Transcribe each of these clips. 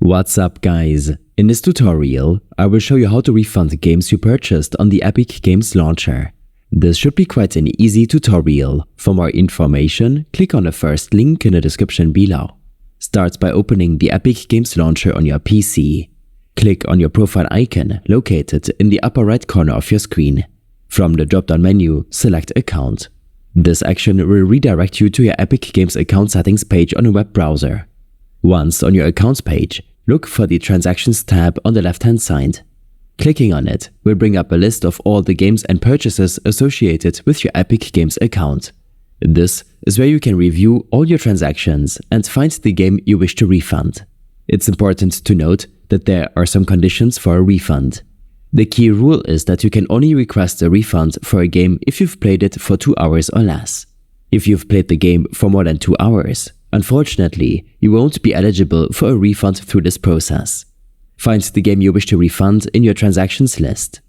What's up guys? In this tutorial, I will show you how to refund games you purchased on the Epic Games launcher. This should be quite an easy tutorial. For more information, click on the first link in the description below. Start by opening the Epic Games launcher on your PC. Click on your profile icon located in the upper right corner of your screen. From the drop-down menu, select Account. This action will redirect you to your Epic Games account settings page on a web browser. Once on your Accounts page, look for the Transactions tab on the left-hand side. Clicking on it will bring up a list of all the games and purchases associated with your Epic Games account. This is where you can review all your transactions and find the game you wish to refund. It's important to note that there are some conditions for a refund. The key rule is that you can only request a refund for a game if you've played it for 2 hours or less. If you've played the game for more than 2 hours, unfortunately, you won't be eligible for a refund through this process. Find the game you wish to refund in your transactions list.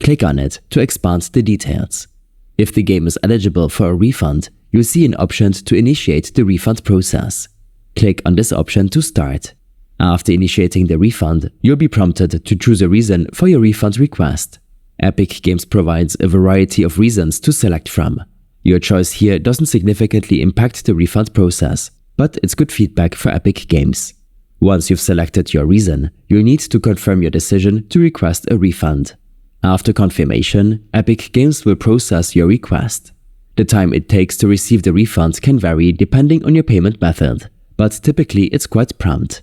Click on it to expand the details. If the game is eligible for a refund, you'll see an option to initiate the refund process. Click on this option to start. After initiating the refund, you'll be prompted to choose a reason for your refund request. Epic Games provides a variety of reasons to select from. Your choice here doesn't significantly impact the refund process, but it's good feedback for Epic Games. Once you've selected your reason, you'll need to confirm your decision to request a refund. After confirmation, Epic Games will process your request. The time it takes to receive the refund can vary depending on your payment method, but typically it's quite prompt.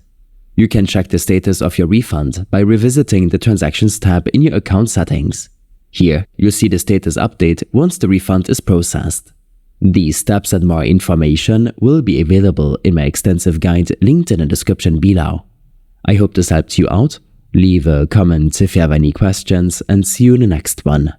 You can check the status of your refund by revisiting the Transactions tab in your account settings. Here, you'll see the status update once the refund is processed. These steps and more information will be available in my extensive guide linked in the description below. I hope this helped you out. Leave a comment if you have any questions and see you in the next one.